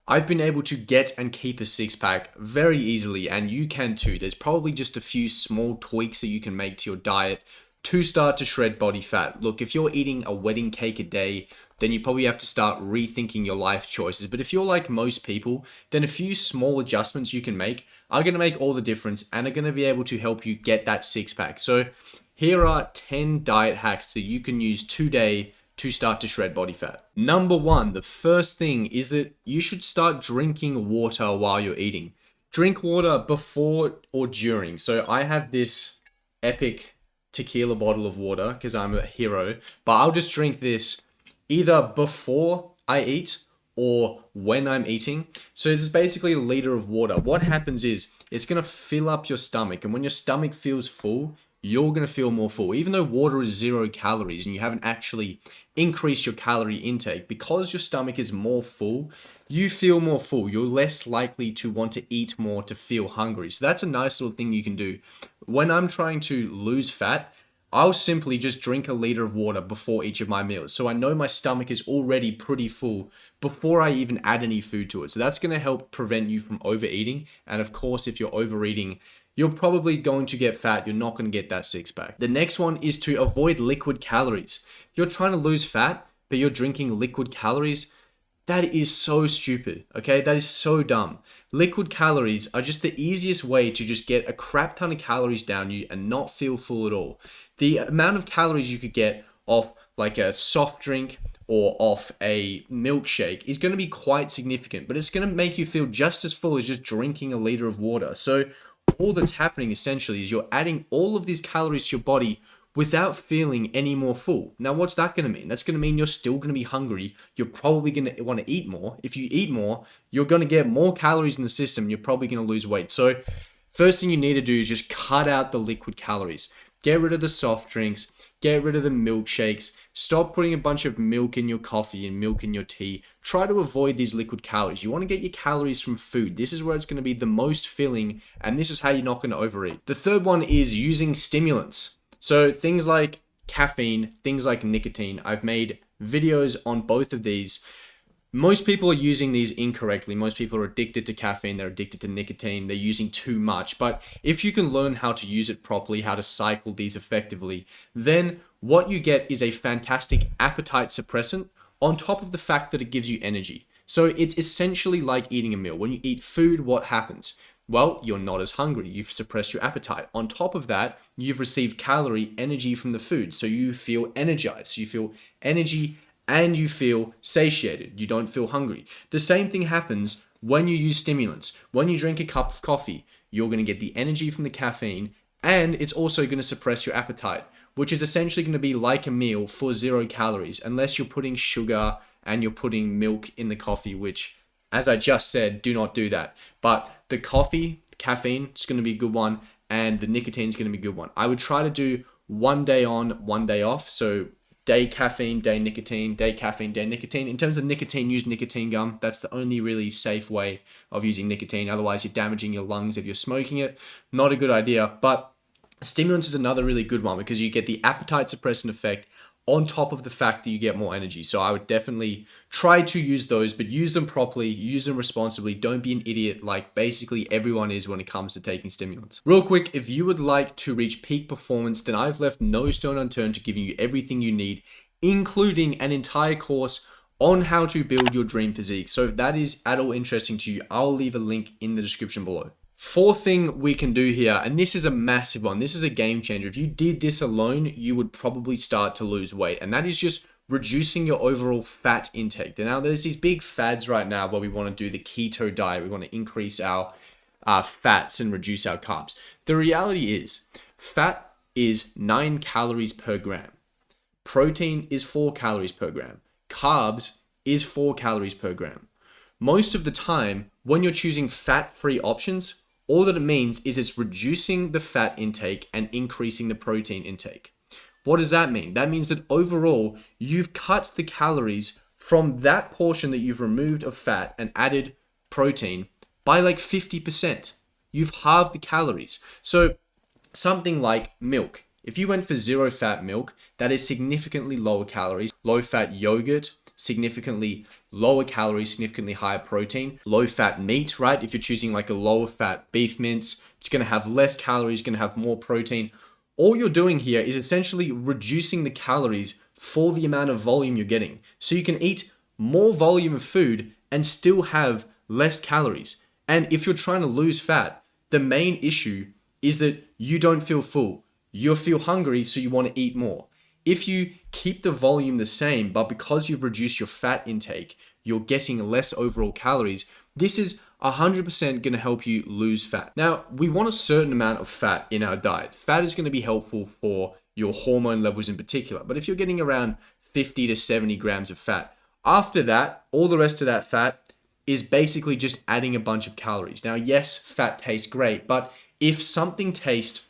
I've been able to get and keep a six pack very easily, and you can too. There's probably just a few small tweaks that you can make to your diet to start to shred body fat. Look, if you're eating a wedding cake a day, then you probably have to start rethinking your life choices. But if you're like most people, then a few small adjustments you can make are going to make all the difference and are going to be able to help you get that six pack. So here are 10 diet hacks that you can use today to start to shred body fat. Number one, the first thing is that you should start drinking water while you're eating. Drink water before or during. So I have this epic tequila bottle of water because I'm a hero, but I'll just drink this either before I eat or when I'm eating. So it's basically a liter of water. What happens is it's going to fill up your stomach, and when your stomach feels full, you're going to feel more full. Even though water is 0 calories and you haven't actually increased your calorie intake, because your stomach is more full, you feel more full. You're less likely to want to eat more to feel hungry. So that's a nice little thing you can do. When I'm trying to lose fat, I'll simply just drink a liter of water before each of my meals. So I know my stomach is already pretty full before I even add any food to it. So that's going to help prevent you from overeating. And of course, if you're overeating, you're probably going to get fat. You're not going to get that six pack. The next one is to avoid liquid calories. If you're trying to lose fat, but you're drinking liquid calories, that is so stupid, okay? That is so dumb. Liquid calories are just the easiest way to just get a crap ton of calories down you and not feel full at all. The amount of calories you could get off like a soft drink or off a milkshake is going to be quite significant, but it's going to make you feel just as full as just drinking a liter of water. So all that's happening essentially is you're adding all of these calories to your body without feeling any more full. Now, what's that going to mean? That's going to mean you're still going to be hungry. You're probably going to want to eat more. If you eat more, you're going to get more calories in the system. You're probably going to lose weight. So first thing you need to do is just cut out the liquid calories. Get rid of the soft drinks. Get rid of the milkshakes. Stop putting a bunch of milk in your coffee and milk in your tea. Try to avoid these liquid calories. You want to get your calories from food. This is where it's going to be the most filling, and this is how you're not going to overeat. The third one is using stimulants. So things like caffeine, things like nicotine. I've made videos on both of these. Most people are using these incorrectly. Most people are addicted to caffeine. They're addicted to nicotine. They're using too much. But if you can learn how to use it properly, how to cycle these effectively, then what you get is a fantastic appetite suppressant on top of the fact that it gives you energy. So it's essentially like eating a meal. When you eat food, what happens? Well, you're not as hungry. You've suppressed your appetite. On top of that, you've received calorie energy from the food. So you feel energized. You feel energy and you feel satiated. You don't feel hungry. The same thing happens when you use stimulants. When you drink a cup of coffee, you're going to get the energy from the caffeine, and it's also going to suppress your appetite, which is essentially going to be like a meal for 0 calories, unless you're putting sugar and you're putting milk in the coffee, which, as I just said, do not do that. But the coffee, caffeine, is going to be a good one, and the nicotine is going to be a good one. I would try to do 1 day on, 1 day off. So day caffeine, day nicotine, day caffeine, day nicotine. In terms of nicotine, use nicotine gum. That's the only really safe way of using nicotine. Otherwise, you're damaging your lungs if you're smoking it. Not a good idea. But stimulants is another really good one because you get the appetite suppressant effect on top of the fact that you get more energy. So I would definitely try to use those, but use them properly, use them responsibly. Don't be an idiot like basically everyone is when it comes to taking stimulants. Real quick, if you would like to reach peak performance, then I've left no stone unturned to giving you everything you need, including an entire course on how to build your dream physique. So if that is at all interesting to you, I'll leave a link in the description below. Fourth thing we can do here, and this is a massive one. This is a game changer. If you did this alone, you would probably start to lose weight. And that is just reducing your overall fat intake. Now, there's these big fads right now where we want to do the keto diet. We want to increase our fats and reduce our carbs. The reality is fat is 9 calories per gram. Protein is 4 calories per gram. Carbs is 4 calories per gram. Most of the time, when you're choosing fat-free options, all that it means is it's reducing the fat intake and increasing the protein intake. What does that mean? That means that overall, you've cut the calories from that portion that you've removed of fat and added protein by like 50%. You've halved the calories. So something like milk. If you went for 0 fat milk, that is significantly lower calories. Low fat yogurt, significantly lower calories, significantly higher protein. Low fat meat, right? If you're choosing like a lower fat beef mince, it's going to have less calories, going to have more protein. All you're doing here is essentially reducing the calories for the amount of volume you're getting. So you can eat more volume of food and still have less calories. And if you're trying to lose fat, the main issue is that you don't feel full. You feel hungry, so you want to eat more. If you keep the volume the same, but because you've reduced your fat intake, you're getting less overall calories, this is 100% going to help you lose fat. Now, we want a certain amount of fat in our diet. Fat is going to be helpful for your hormone levels in particular. But if you're getting around 50 to 70 grams of fat, after that, all the rest of that fat is basically just adding a bunch of calories. Now, yes, fat tastes great, but if something tastes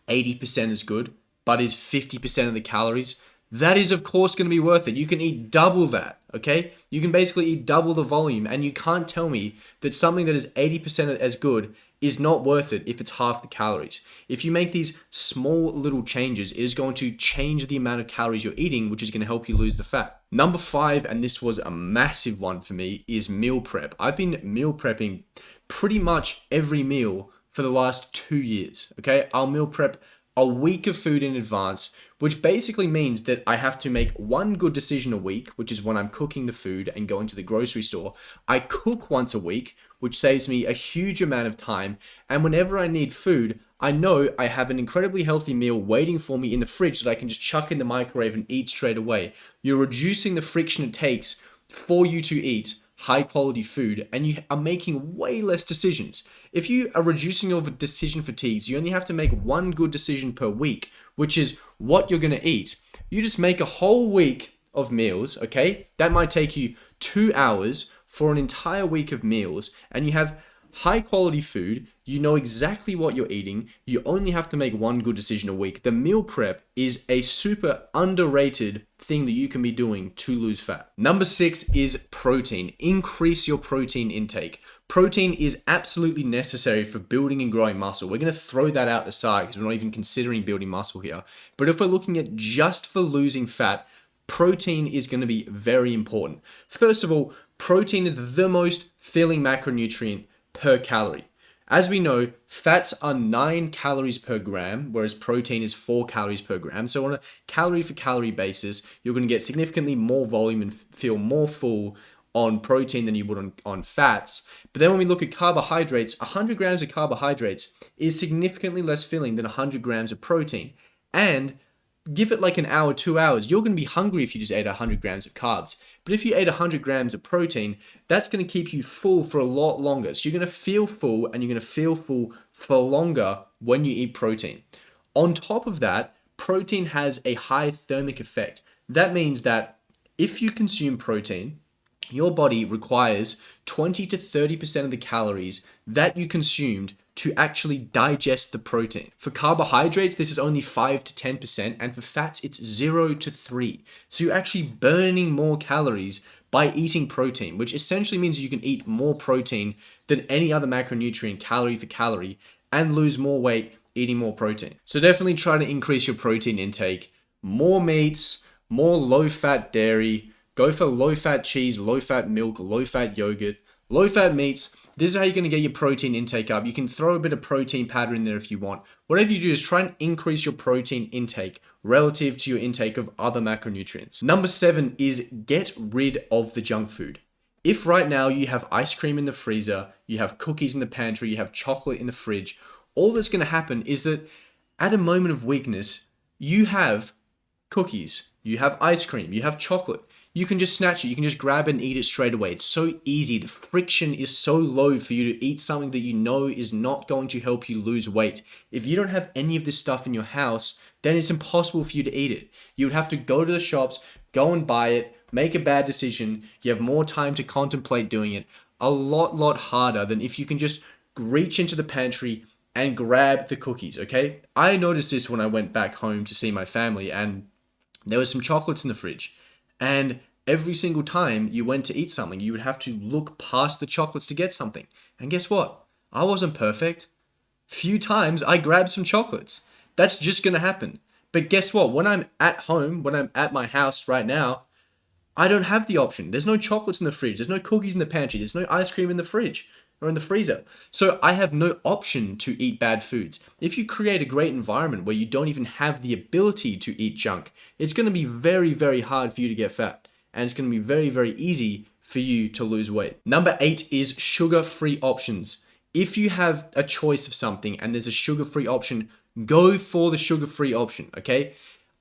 80% as good, but is 50% of the calories, that is of course going to be worth it. You can eat double that, okay? You can basically eat double the volume, and you can't tell me that something that is 80% as good is not worth it if it's half the calories. If you make these small little changes, it is going to change the amount of calories you're eating, which is going to help you lose the fat. Number 5, and this was a massive one for me, is meal prep. I've been meal prepping pretty much every meal for the last 2 years, okay? I'll meal prep a week of food in advance, which basically means that I have to make one good decision a week, which is when I'm cooking the food and going to the grocery store. I cook once a week, which saves me a huge amount of time. And whenever I need food, I know I have an incredibly healthy meal waiting for me in the fridge that I can just chuck in the microwave and eat straight away. You're reducing the friction it takes for you to eat high quality food, and you are making way less decisions. If you are reducing your decision fatigues, you only have to make one good decision per week, which is what you're going to eat. You just make a whole week of meals, okay? That might take you 2 hours for an entire week of meals, and you have high quality food. You know exactly what you're eating. You only have to make one good decision a week. The meal prep is a super underrated thing that you can be doing to lose fat. Number 6 is protein. Increase your protein intake. Protein is absolutely necessary for building and growing muscle. We're going to throw that out the side because we're not even considering building muscle here. But if we're looking at just for losing fat, protein is going to be very important. First of all, protein is the most filling macronutrient per calorie. As we know, fats are 9 calories per gram, whereas protein is 4 calories per gram. So on a calorie for calorie basis, you're going to get significantly more volume and feel more full on protein than you would on fats. But then when we look at carbohydrates, 100 grams of carbohydrates is significantly less filling than 100 grams of protein. And give it like an hour, 2 hours, you're going to be hungry if you just ate 100 grams of carbs. But if you ate 100 grams of protein, that's going to keep you full for a lot longer. So you're going to feel full, and you're going to feel full for longer when you eat protein. On top of that, protein has a high thermic effect. That means that if you consume protein, your body requires 20 to 30% of the calories that you consumed to actually digest the protein. For carbohydrates, this is only 5 to 10%, and for fats, it's 0 to 3. So you're actually burning more calories by eating protein, which essentially means you can eat more protein than any other macronutrient calorie for calorie and lose more weight eating more protein. So definitely try to increase your protein intake. More meats, more low-fat dairy, go for low-fat cheese, low-fat milk, low-fat yogurt, low-fat meats. This is how you're going to get your protein intake up. You can throw a bit of protein powder in there if you want. Whatever you do is try and increase your protein intake relative to your intake of other macronutrients. Number 7 is get rid of the junk food. If right now you have ice cream in the freezer, you have cookies in the pantry, you have chocolate in the fridge, all that's going to happen is that at a moment of weakness, you have cookies, you have ice cream, you have chocolate. You can just snatch it. You can just grab it and eat it straight away. It's so easy. The friction is so low for you to eat something that you know is not going to help you lose weight. If you don't have any of this stuff in your house, then it's impossible for you to eat it. You would have to go to the shops, go and buy it, make a bad decision. You have more time to contemplate doing it. A lot harder than if you can just reach into the pantry and grab the cookies, okay? I noticed this when I went back home to see my family, and there was some chocolates in the fridge. And every single time you went to eat something, you would have to look past the chocolates to get something. And guess what? I wasn't perfect. Few times I grabbed some chocolates. That's just going to happen. But guess what? When I'm at home, when I'm at my house right now, I don't have the option. There's no chocolates in the fridge. There's no cookies in the pantry. There's no ice cream in the fridge or in the freezer. So I have no option to eat bad foods. If you create a great environment where you don't even have the ability to eat junk, it's going to be very, very hard for you to get fat. And it's going to be very, very easy for you to lose weight. Number 8 is sugar-free options. If you have a choice of something and there's a sugar-free option, go for the sugar-free option, okay?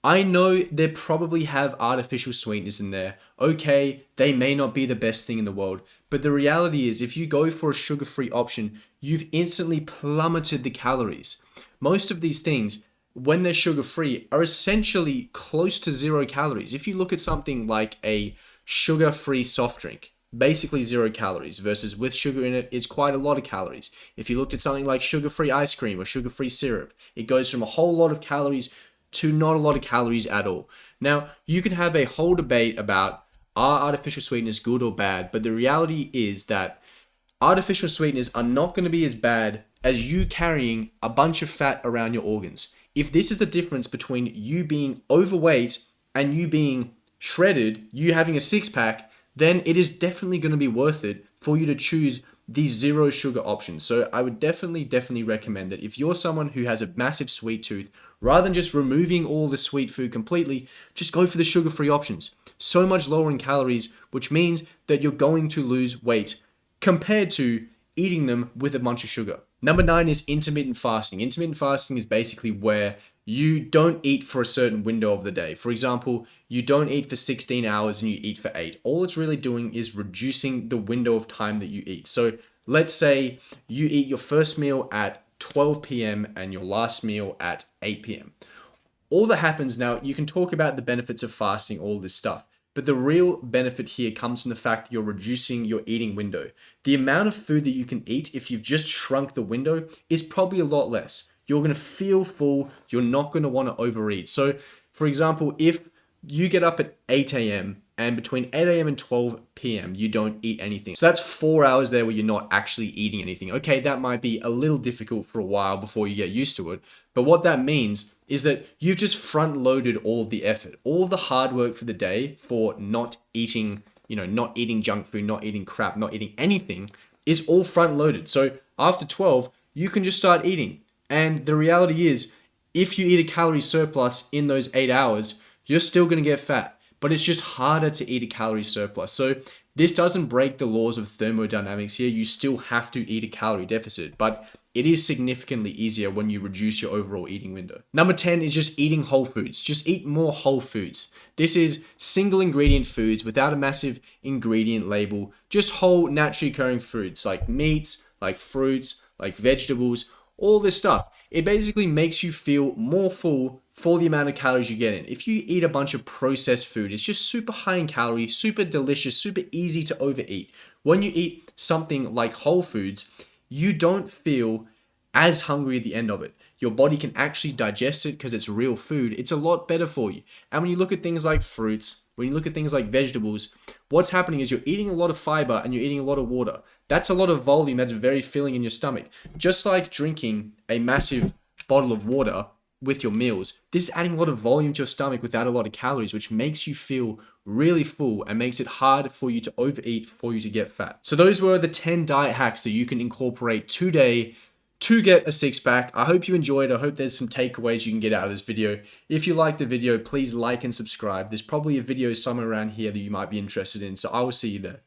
I know they probably have artificial sweeteners in there. Okay, they may not be the best thing in the world, but the reality is if you go for a sugar-free option, you've instantly plummeted the calories. Most of these things, when they're sugar-free, are essentially close to 0 calories. If you look at something like a sugar-free soft drink, basically 0 calories, versus with sugar in it, it's quite a lot of calories. If you looked at something like sugar-free ice cream or sugar-free syrup, it goes from a whole lot of calories to not a lot of calories at all. Now, you can have a whole debate about are artificial sweeteners good or bad, but the reality is that artificial sweeteners are not going to be as bad as you carrying a bunch of fat around your organs. If this is the difference between you being overweight and you being shredded, you having a six-pack, then it is definitely going to be worth it for you to choose these 0 sugar options. So I would definitely recommend that if you're someone who has a massive sweet tooth, rather than just removing all the sweet food completely, just go for the sugar-free options. So much lower in calories, which means that you're going to lose weight compared to eating them with a bunch of sugar. Number 9 is intermittent fasting. Intermittent fasting is basically where you don't eat for a certain window of the day. For example, you don't eat for 16 hours and you eat for 8. All it's really doing is reducing the window of time that you eat. So let's say you eat your first meal at 12 p.m. and your last meal at 8 p.m. All that happens now, you can talk about the benefits of fasting, all this stuff, but the real benefit here comes from the fact that you're reducing your eating window. The amount of food that you can eat if you've just shrunk the window is probably a lot less. You're going to feel full. You're not going to want to overeat. So, for example, if you get up at 8 a.m. and between 8 a.m. and 12 p.m. you don't eat anything. So that's 4 hours there where you're not actually eating anything. Okay, that might be a little difficult for a while before you get used to it. But what that means is that you've just front loaded all of the effort, all of the hard work for the day for not eating, not eating junk food, not eating crap, not eating anything is all front loaded. So after 12, you can just start eating. And the reality is, if you eat a calorie surplus in those 8 hours, you're still going to get fat, but it's just harder to eat a calorie surplus. So this doesn't break the laws of thermodynamics here. You still have to eat a calorie deficit, but it is significantly easier when you reduce your overall eating window. Number 10 is just eating whole foods. Just eat more whole foods. This is single ingredient foods without a massive ingredient label, just whole naturally occurring foods like meats, like fruits, like vegetables, all this stuff. It basically makes you feel more full for the amount of calories you get in. If you eat a bunch of processed food, it's just super high in calories, super delicious, super easy to overeat. When you eat something like whole foods, you don't feel as hungry at the end of it. Your body can actually digest it because it's real food. It's a lot better for you. And when you look at things like fruits, when you look at things like vegetables, what's happening is you're eating a lot of fiber and you're eating a lot of water. That's a lot of volume that's very filling in your stomach. Just like drinking a massive bottle of water with your meals, this is adding a lot of volume to your stomach without a lot of calories, which makes you feel really full and makes it hard for you to overeat, for you to get fat. So those were the 10 diet hacks that you can incorporate today to get a six-pack. I hope you enjoyed. I hope there's some takeaways you can get out of this video. If you like the video, please like and subscribe. There's probably a video somewhere around here that you might be interested in, so I will see you there.